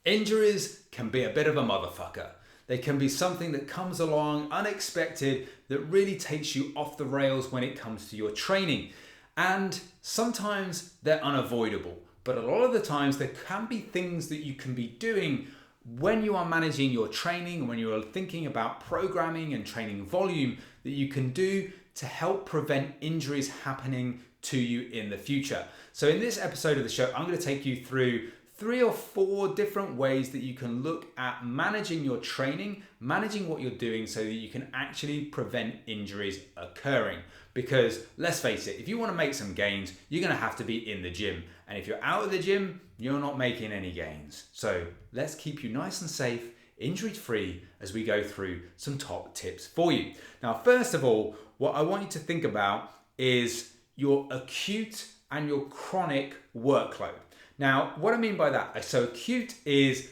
Injuries can be a bit of a motherfucker. They can be something that comes along unexpected that really takes you off the rails when it comes to your training. And sometimes they're unavoidable, but a lot of the times there can be things that you can be doing when you are managing your training, when you are thinking about programming and training volume, that you can do to help prevent injuries happening to you in the future. So in this episode of the show, I'm going to take you through 3 or 4 different ways that you can look at managing your training, managing what you're doing so that you can actually prevent injuries occurring. Because let's face it, if you want to make some gains, you're going to have to be in the gym. And if you're out of the gym, you're not making any gains. So let's keep you nice and safe, injury-free, as we go through some top tips for you. Now, first of all, what I want you to think about is your acute and your chronic workload. Now, what I mean by that, so acute is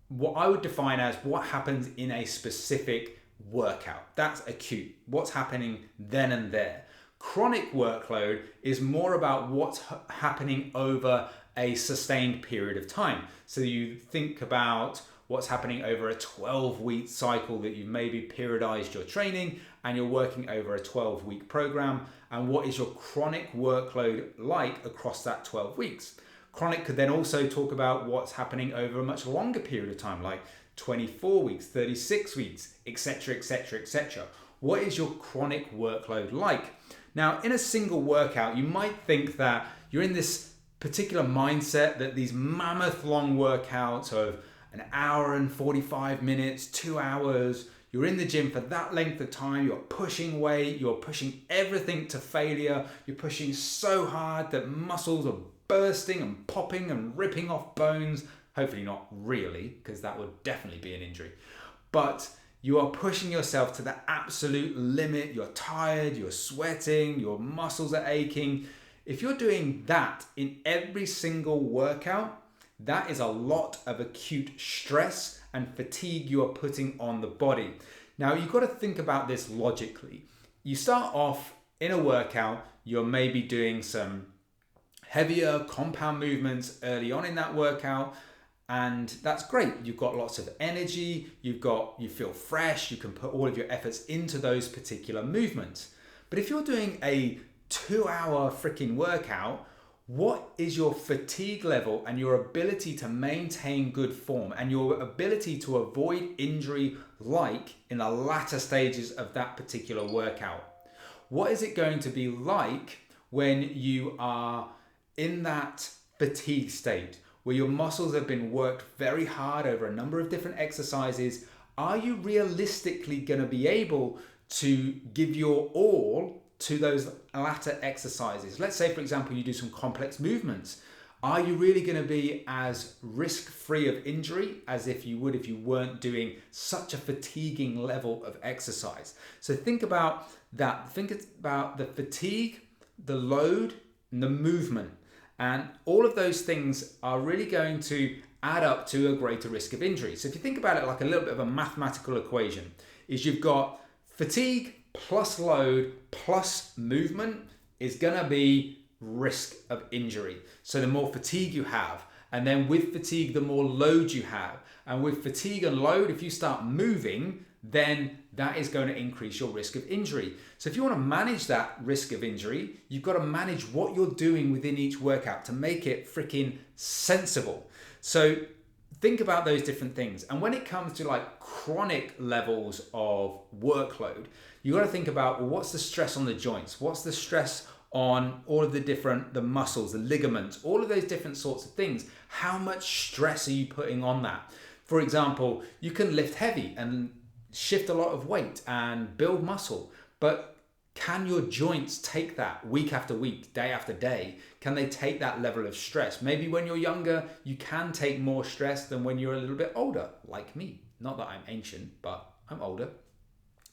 what I would define as what happens in a specific workout. That's acute, what's happening then and there. Chronic workload is more about what's happening over a sustained period of time. So you think about what's happening over a 12-week cycle that you've maybe periodized your training and you're working over a 12-week program, and what is your chronic workload like across that 12 weeks. Chronic could then also talk about what's happening over a much longer period of time, like 24 weeks, 36 weeks, etc., etc., etc. What is your chronic workload like? Now, in a single workout, you might think that you're in this particular mindset that these mammoth long workouts of an hour and 45 minutes, 2 hours, you're in the gym for that length of time, you're pushing weight, you're pushing everything to failure, you're pushing so hard that muscles are bursting and popping and ripping off bones. Hopefully not really, because that would definitely be an injury. But you are pushing yourself to the absolute limit. You're tired, you're sweating, your muscles are aching. If you're doing that in every single workout, that is a lot of acute stress and fatigue you are putting on the body. Now, you've got to think about this logically. You start off in a workout, you're maybe doing some heavier compound movements early on in that workout, and that's great. You've got lots of energy, you feel fresh, you can put all of your efforts into those particular movements. But if you're doing a 2-hour freaking workout, what is your fatigue level and your ability to maintain good form and your ability to avoid injury like in the latter stages of that particular workout? What is it going to be like when you are in that fatigue state where your muscles have been worked very hard over a number of different exercises? Are you realistically going to be able to give your all to those latter exercises? Let's say, for example, you do some complex movements. Are you really going to be as risk-free of injury as if you would if you weren't doing such a fatiguing level of exercise? So think about that. Think about the fatigue, the load, and the movement. And all of those things are really going to add up to a greater risk of injury. So if you think about it like a little bit of a mathematical equation, is you've got fatigue plus load plus movement is going to be risk of injury. So the more fatigue you have, and then with fatigue, the more load you have. And with fatigue and load, if you start moving, then that is going to increase your risk of injury. So if you want to manage that risk of injury, you've got to manage what you're doing within each workout to make it freaking sensible. So think about those different things. And when it comes to like chronic levels of workload, you got to think about, well, what's the stress on the joints? What's the stress on all of the muscles, the ligaments, all of those different sorts of things? How much stress are you putting on that? For example, you can lift heavy and shift a lot of weight and build muscle, but can your joints take that week after week, day after day? Can they take that level of stress? Maybe when you're younger, you can take more stress than when you're a little bit older, like me. Not that I'm ancient, but I'm older.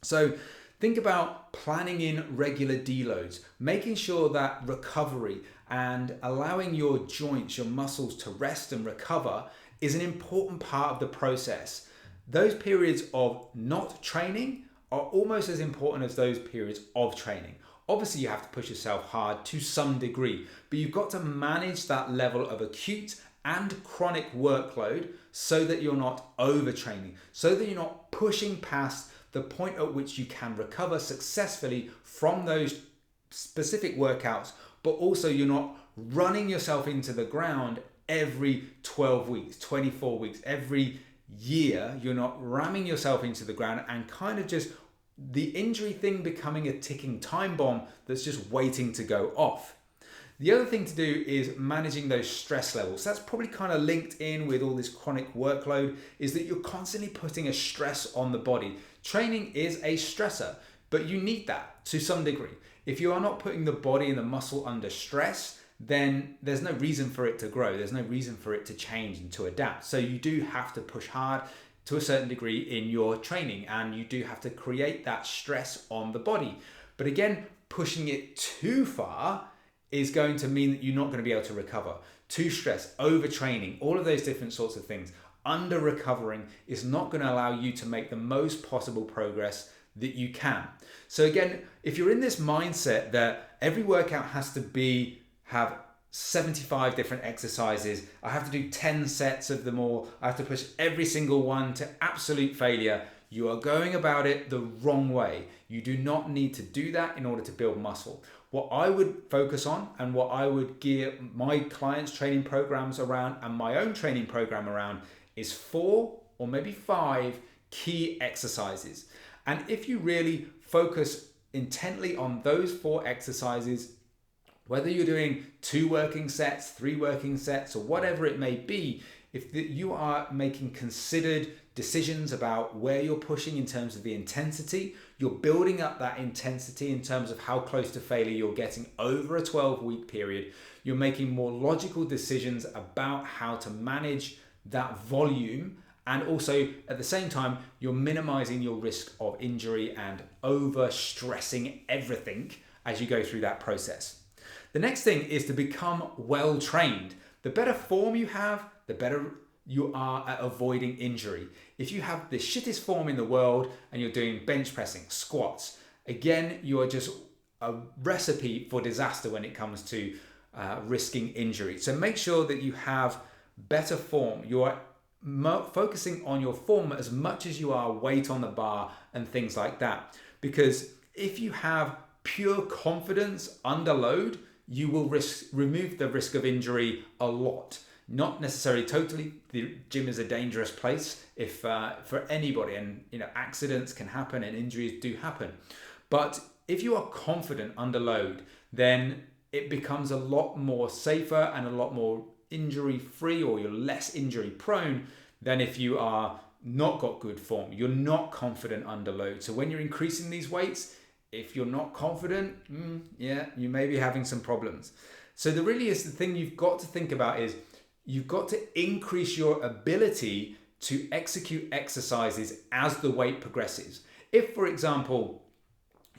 So think about planning in regular deloads, making sure that recovery and allowing your joints, your muscles to rest and recover is an important part of the process. Those periods of not training are almost as important as those periods of training. Obviously, you have to push yourself hard to some degree, but you've got to manage that level of acute and chronic workload so that you're not overtraining, so that you're not pushing past the point at which you can recover successfully from those specific workouts, but also you're not running yourself into the ground every 12 weeks, 24 weeks, every year. You're not ramming yourself into the ground and kind of just the injury thing becoming a ticking time bomb that's just waiting to go off. The other thing to do is managing those stress levels. That's probably kind of linked in with all this chronic workload, is that you're constantly putting a stress on the body. Training is a stressor, but you need that to some degree. If you are not putting the body and the muscle under stress, then there's no reason for it to grow. There's no reason for it to change and to adapt. So you do have to push hard to a certain degree in your training, and you do have to create that stress on the body. But again, pushing it too far is going to mean that you're not going to be able to recover. Too stressed, overtraining, all of those different sorts of things. Under recovering is not going to allow you to make the most possible progress that you can. So again, if you're in this mindset that every workout has to have 75 different exercises, I have to do 10 sets of them all, I have to push every single one to absolute failure, you are going about it the wrong way. You do not need to do that in order to build muscle. What I would focus on and what I would gear my clients' training programs around and my own training program around is 4 or maybe 5 key exercises. And if you really focus intently on those 4 exercises, whether you're doing 2 working sets, 3 working sets, or whatever it may be, if you are making considered decisions about where you're pushing in terms of the intensity, you're building up that intensity in terms of how close to failure you're getting over a 12-week period, you're making more logical decisions about how to manage that volume, and also at the same time, you're minimizing your risk of injury and over-stressing everything as you go through that process. The next thing is to become well-trained. The better form you have, the better you are at avoiding injury. If you have the shittest form in the world and you're doing bench pressing, squats, again, you are just a recipe for disaster when it comes to risking injury. So make sure that you have better form. You are focusing on your form as much as you are weight on the bar and things like that. Because if you have pure confidence under load, you will remove the risk of injury a lot. Not necessarily totally. The gym is a dangerous place if for anybody, and accidents can happen and injuries do happen. But if you are confident under load, then it becomes a lot more safer and a lot more injury free, or you're less injury prone than if you are not got good form. You're not confident under load. So when you're increasing these weights, if you're not confident, you may be having some problems. So the thing you've got to think about is you've got to increase your ability to execute exercises as the weight progresses. If, for example,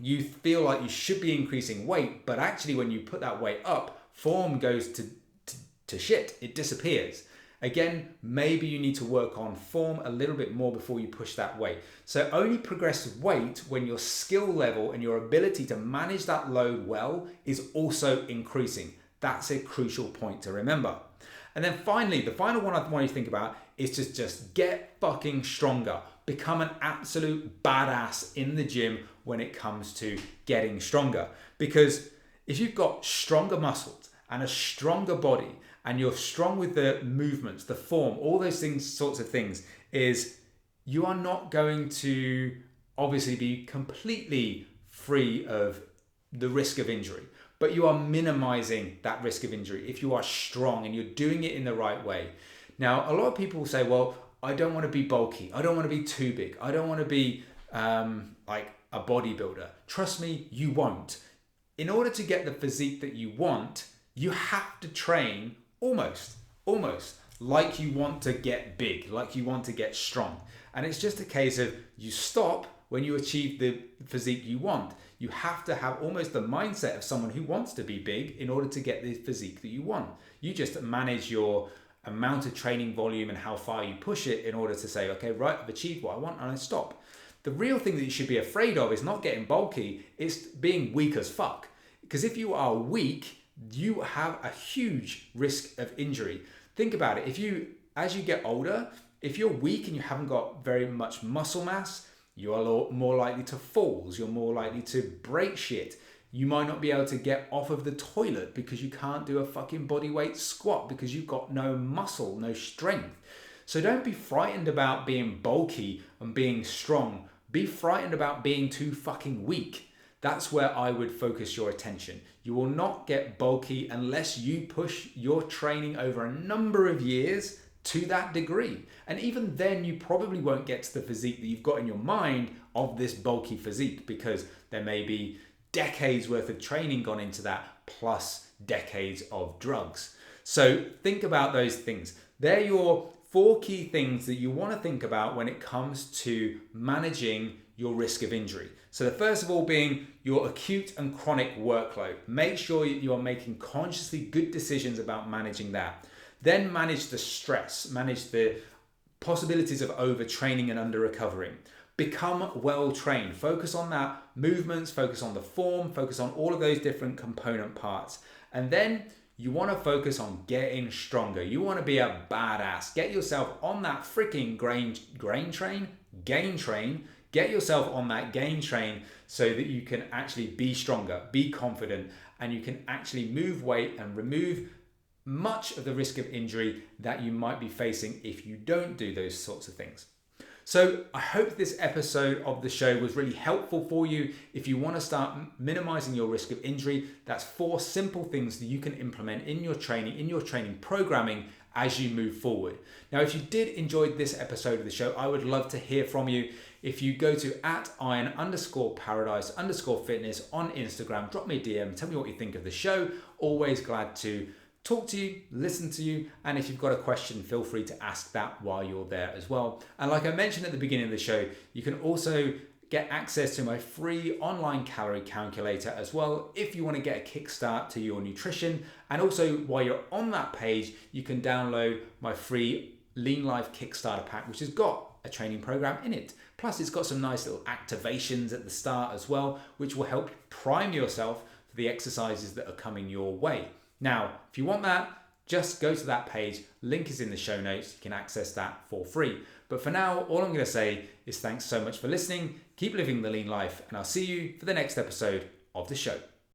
you feel like you should be increasing weight, but actually when you put that weight up, form goes to shit, it disappears. Again, maybe you need to work on form a little bit more before you push that weight. So only progress weight when your skill level and your ability to manage that load well is also increasing. That's a crucial point to remember. And then finally, the final one I want you to think about is to just get fucking stronger. Become an absolute badass in the gym when it comes to getting stronger. Because if you've got stronger muscles and a stronger body, and you're strong with the movements, the form, all those sorts of things, is you are not going to obviously be completely free of the risk of injury, but you are minimizing that risk of injury if you are strong and you're doing it in the right way. Now, a lot of people say, well, I don't want to be bulky. I don't want to be too big. I don't want to be like a bodybuilder. Trust me, you won't. In order to get the physique that you want, you have to train almost like you want to get big, like you want to get strong. And it's just a case of you stop when you achieve the physique you want. You have to have almost the mindset of someone who wants to be big in order to get the physique that you want. You just manage your amount of training volume and how far you push it in order to say, okay, right, I've achieved what I want and I stop. The real thing that you should be afraid of is not getting bulky, it's being weak as fuck. Because if you are weak, you have a huge risk of injury. Think about it. As you get older, if you're weak and you haven't got very much muscle mass, you are more likely to falls. You're more likely to break shit. You might not be able to get off of the toilet because you can't do a fucking bodyweight squat because you've got no muscle, no strength. So don't be frightened about being bulky and being strong. Be frightened about being too fucking weak. That's where I would focus your attention. You will not get bulky unless you push your training over a number of years to that degree. And even then, you probably won't get to the physique that you've got in your mind of this bulky physique, because there may be decades worth of training gone into that, plus decades of drugs. So think about those things. They're your 4 key things that you want to think about when it comes to managing your risk of injury. So the first of all being your acute and chronic workload. Make sure you are making consciously good decisions about managing that. Then manage the stress, manage the possibilities of overtraining and under-recovering. Become well-trained. Focus on that movements, focus on the form, focus on all of those different component parts. And then you want to focus on getting stronger. You want to be a badass. Get yourself on that freaking gain train. Get yourself on that gain train so that you can actually be stronger, be confident, and you can actually move weight and remove much of the risk of injury that you might be facing if you don't do those sorts of things. So I hope this episode of the show was really helpful for you. If you want to start minimizing your risk of injury, that's 4 simple things that you can implement in your training programming as you move forward. Now, if you did enjoy this episode of the show, I would love to hear from you. If you go to @iron_paradise_fitness on Instagram, drop me a DM, tell me what you think of the show. Always glad to talk to you, listen to you, and if you've got a question, feel free to ask that while you're there as well. And like I mentioned at the beginning of the show, you can also get access to my free online calorie calculator as well if you want to get a kickstart to your nutrition. And also, while you're on that page, you can download my free Lean Life Kickstarter pack, which has got a training program in it. Plus, it's got some nice little activations at the start as well, which will help prime yourself for the exercises that are coming your way. Now, if you want that, just go to that page. Link is in the show notes. You can access that for free. But for now, all I'm going to say is thanks so much for listening. Keep living the lean life, and I'll see you for the next episode of the show.